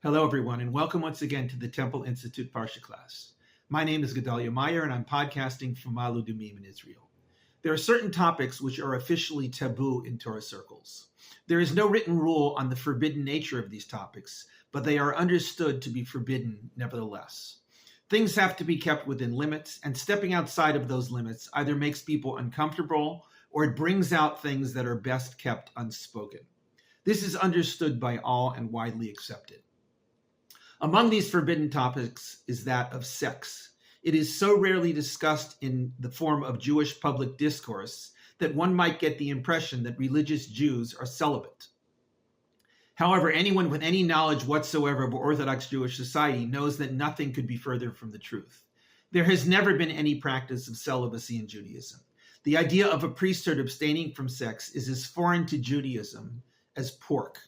Hello, everyone, and welcome once again to the Temple Institute Parsha class. My name is Gedalia Meyer, and I'm podcasting from Malu Dumim in Israel. There are certain topics which are officially taboo in Torah circles. There is no written rule on the forbidden nature of these topics, but they are understood to be forbidden nevertheless. Things have to be kept within limits, and stepping outside of those limits either makes people uncomfortable or it brings out things that are best kept unspoken. This is understood by all and widely accepted. Among these forbidden topics is that of sex. It is so rarely discussed in the form of Jewish public discourse that one might get the impression that religious Jews are celibate. However, anyone with any knowledge whatsoever of Orthodox Jewish society knows that nothing could be further from the truth. There has never been any practice of celibacy in Judaism. The idea of a priesthood abstaining from sex is as foreign to Judaism as pork.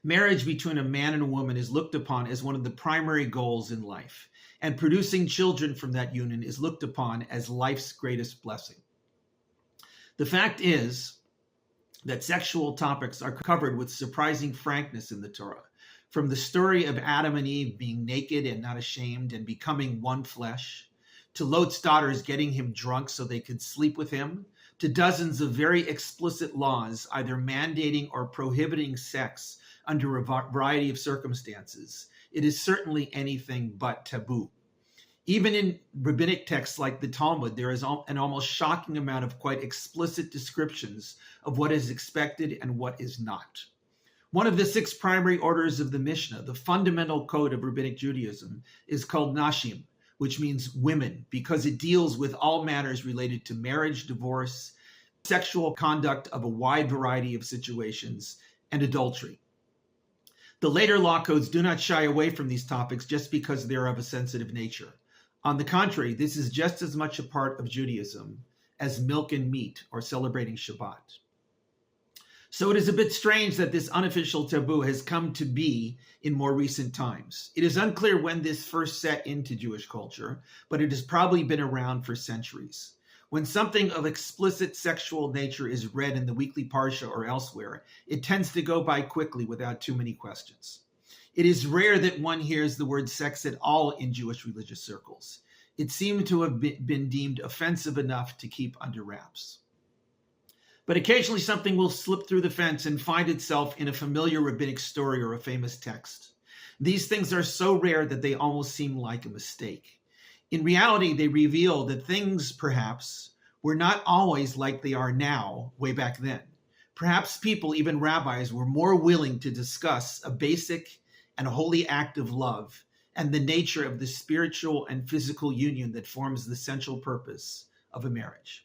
Marriage between a man and a woman is looked upon as one of the primary goals in life, and producing children from that union is looked upon as life's greatest blessing. The fact is that sexual topics are covered with surprising frankness in the Torah, from the story of Adam and Eve being naked and not ashamed and becoming one flesh, to Lot's daughters getting him drunk so they could sleep with him, to dozens of very explicit laws either mandating or prohibiting sex under a variety of circumstances. It is certainly anything but taboo. Even in rabbinic texts like the Talmud, there is an almost shocking amount of quite explicit descriptions of what is expected and what is not. One of the 6 primary orders of the Mishnah, the fundamental code of rabbinic Judaism, is called Nashim, which means women, because it deals with all matters related to marriage, divorce, sexual conduct of a wide variety of situations, and adultery. The later law codes do not shy away from these topics just because they're of a sensitive nature. On the contrary, this is just as much a part of Judaism as milk and meat or celebrating Shabbat. So it is a bit strange that this unofficial taboo has come to be in more recent times. It is unclear when this first set into Jewish culture, but it has probably been around for centuries. When something of explicit sexual nature is read in the weekly Parsha or elsewhere, it tends to go by quickly without too many questions. It is rare that one hears the word sex at all in Jewish religious circles. It seemed to have been deemed offensive enough to keep under wraps. But occasionally something will slip through the fence and find itself in a familiar rabbinic story or a famous text. These things are so rare that they almost seem like a mistake. In reality, they reveal that things, perhaps, were not always like they are now, way back then. Perhaps people, even rabbis, were more willing to discuss a basic and holy act of love and the nature of the spiritual and physical union that forms the central purpose of a marriage.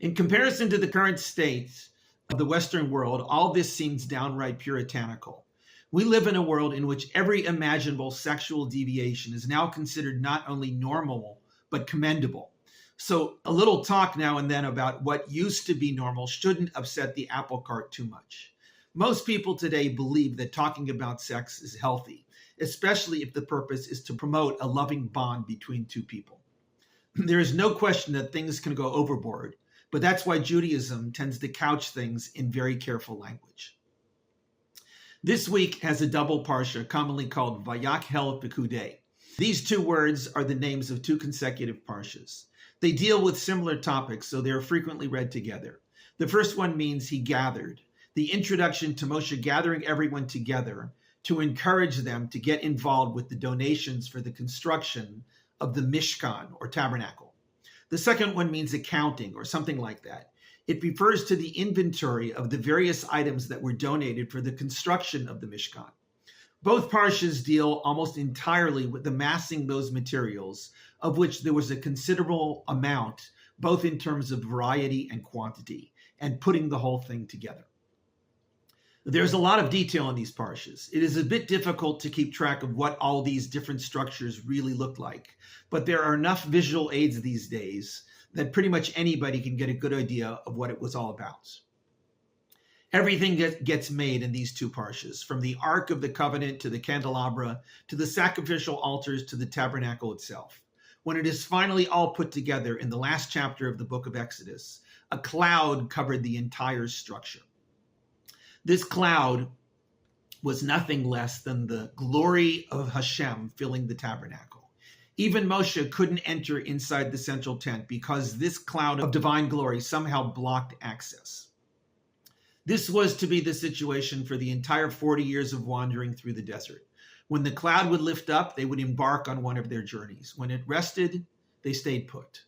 In comparison to the current state of the Western world, all this seems downright puritanical. We live in a world in which every imaginable sexual deviation is now considered not only normal, but commendable. So a little talk now and then about what used to be normal shouldn't upset the apple cart too much. Most people today believe that talking about sex is healthy, especially if the purpose is to promote a loving bond between two people. There is no question that things can go overboard, but that's why Judaism tends to couch things in very careful language. This week has a double parsha, commonly called Vayakhel-Pekudei. These 2 words are the names of 2 consecutive parshas. They deal with similar topics, so they are frequently read together. The first one means he gathered, the introduction to Moshe gathering everyone together to encourage them to get involved with the donations for the construction of the Mishkan or Tabernacle. The second one means accounting or something like that. It refers to the inventory of the various items that were donated for the construction of the Mishkan. Both parshas deal almost entirely with amassing those materials, of which there was a considerable amount, both in terms of variety and quantity, and putting the whole thing together. There's a lot of detail in these parshas. It is a bit difficult to keep track of what all these different structures really look like, but there are enough visual aids these days that pretty much anybody can get a good idea of what it was all about. Everything gets made in these 2 parshas, from the Ark of the Covenant to the candelabra, to the sacrificial altars, to the tabernacle itself. When it is finally all put together in the last chapter of the book of Exodus, a cloud covered the entire structure. This cloud was nothing less than the glory of Hashem filling the tabernacle. Even Moshe couldn't enter inside the central tent because this cloud of divine glory somehow blocked access. This was to be the situation for the entire 40 years of wandering through the desert. When the cloud would lift up, they would embark on one of their journeys. When it rested, they stayed put.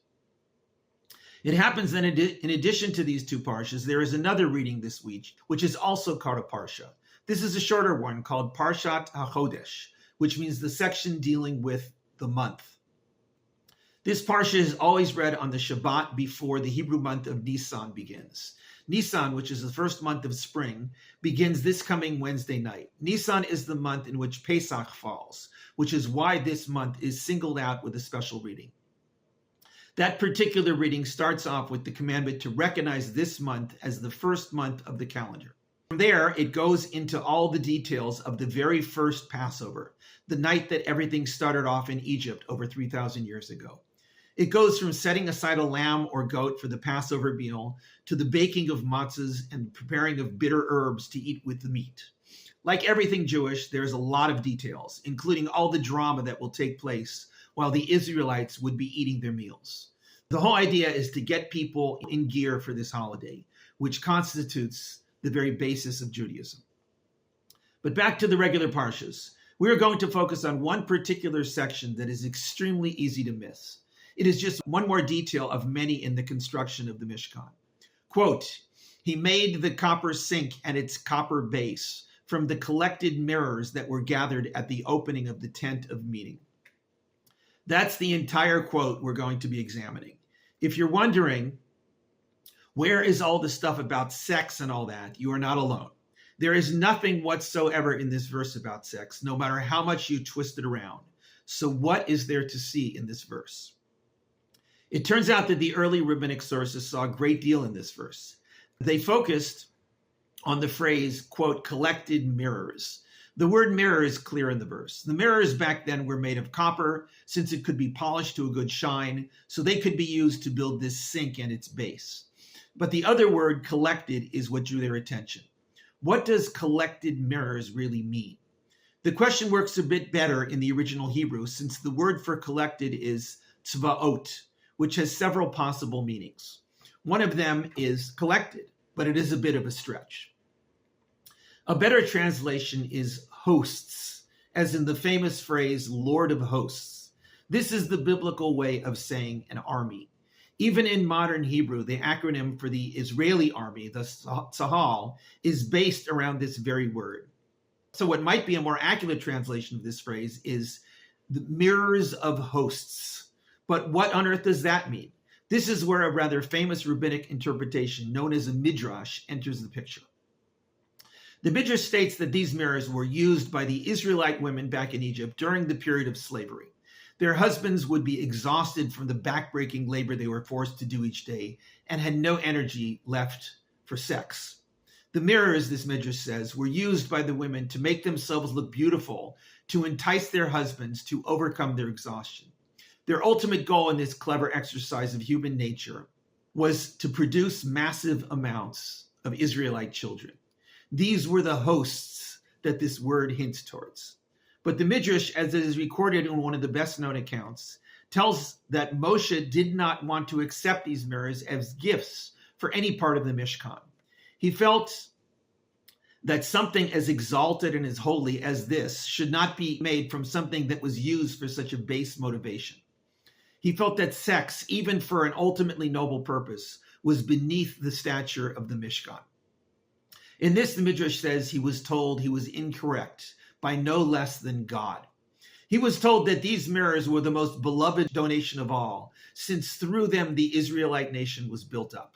It happens that in addition to these two parshas, there is another reading this week, which is also called a parsha. This is a shorter one called Parashat HaChodesh, which means the section dealing with the month. This parsha is always read on the Shabbat before the Hebrew month of Nisan begins. Nisan, which is the first month of spring, begins this coming Wednesday night. Nisan is the month in which Pesach falls, which is why this month is singled out with a special reading. That particular reading starts off with the commandment to recognize this month as the first month of the calendar. From there, it goes into all the details of the very first Passover, the night that everything started off in Egypt over 3,000 years ago. It goes from setting aside a lamb or goat for the Passover meal to the baking of matzahs and preparing of bitter herbs to eat with the meat. Like everything Jewish, there's a lot of details, including all the drama that will take place while the Israelites would be eating their meals. The whole idea is to get people in gear for this holiday, which constitutes the very basis of Judaism. But back to the regular parshas. We are going to focus on one particular section that is extremely easy to miss. It is just one more detail of many in the construction of the Mishkan. Quote, he made the copper sink and its copper base from the collected mirrors that were gathered at the opening of the tent of meeting. That's the entire quote we're going to be examining. If you're wondering, where is all the stuff about sex and all that? You are not alone. There is nothing whatsoever in this verse about sex, no matter how much you twist it around. So what is there to see in this verse? It turns out that the early rabbinic sources saw a great deal in this verse. They focused on the phrase, quote, collected mirrors. The word mirror is clear in the verse. The mirrors back then were made of copper, since it could be polished to a good shine, so they could be used to build this sink and its base. But the other word, collected, is what drew their attention. What does collected mirrors really mean? The question works a bit better in the original Hebrew, since the word for collected is tzvaot, which has several possible meanings. One of them is collected, but it is a bit of a stretch. A better translation is hosts, as in the famous phrase, Lord of hosts. This is the biblical way of saying an army. Even in modern Hebrew, the acronym for the Israeli army, the Tzahal, is based around this very word. So what might be a more accurate translation of this phrase is the mirrors of hosts. But what on earth does that mean? This is where a rather famous rabbinic interpretation known as a Midrash enters the picture. The Midrash states that these mirrors were used by the Israelite women back in Egypt during the period of slavery. Their husbands would be exhausted from the backbreaking labor they were forced to do each day and had no energy left for sex. The mirrors, this Midrash says, were used by the women to make themselves look beautiful, to entice their husbands to overcome their exhaustion. Their ultimate goal in this clever exercise of human nature was to produce massive amounts of Israelite children. These were the hosts that this word hints towards. But the Midrash, as it is recorded in one of the best-known accounts, tells that Moshe did not want to accept these mirrors as gifts for any part of the Mishkan. He felt that something as exalted and as holy as this should not be made from something that was used for such a base motivation. He felt that sex, even for an ultimately noble purpose, was beneath the stature of the Mishkan. In this, the Midrash says he was told he was incorrect by no less than God. He was told that these mirrors were the most beloved donation of all, since through them the Israelite nation was built up.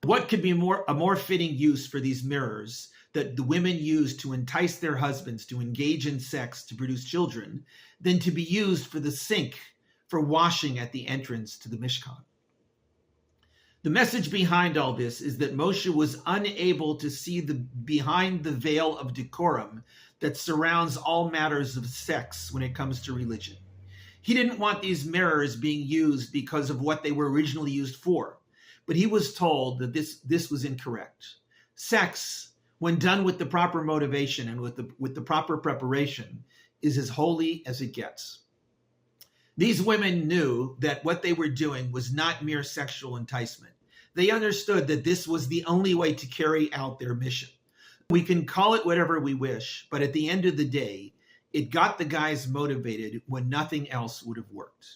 What could be a more fitting use for these mirrors that the women used to entice their husbands to engage in sex to produce children than to be used for the sink for washing at the entrance to the Mishkan? The message behind all this is that Moshe was unable to see behind the veil of decorum that surrounds all matters of sex when it comes to religion. He didn't want these mirrors being used because of what they were originally used for, but he was told that this was incorrect. Sex when done with the proper motivation and with the proper preparation, is as holy as it gets. These women knew that what they were doing was not mere sexual enticement. They understood that this was the only way to carry out their mission. We can call it whatever we wish, but at the end of the day, it got the guys motivated when nothing else would have worked.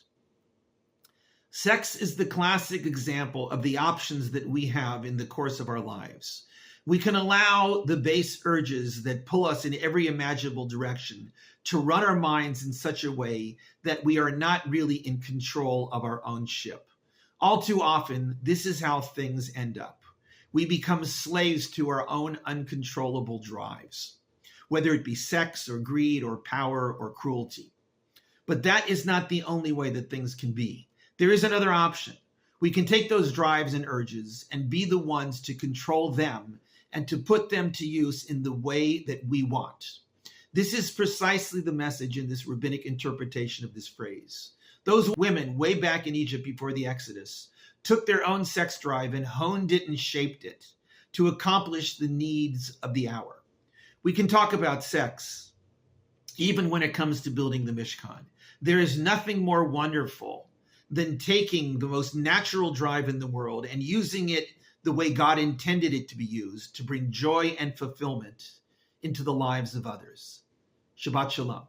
Sex is the classic example of the options that we have in the course of our lives. We can allow the base urges that pull us in every imaginable direction to run our minds in such a way that we are not really in control of our own ship. All too often, this is how things end up. We become slaves to our own uncontrollable drives, whether it be sex or greed or power or cruelty. But that is not the only way that things can be. There is another option. We can take those drives and urges and be the ones to control them and to put them to use in the way that we want. This is precisely the message in this rabbinic interpretation of this phrase. Those women way back in Egypt before the Exodus took their own sex drive and honed it and shaped it to accomplish the needs of the hour. We can talk about sex, even when it comes to building the Mishkan. There is nothing more wonderful than taking the most natural drive in the world and using it the way God intended it to be used to bring joy and fulfillment into the lives of others. Shabbat Shalom.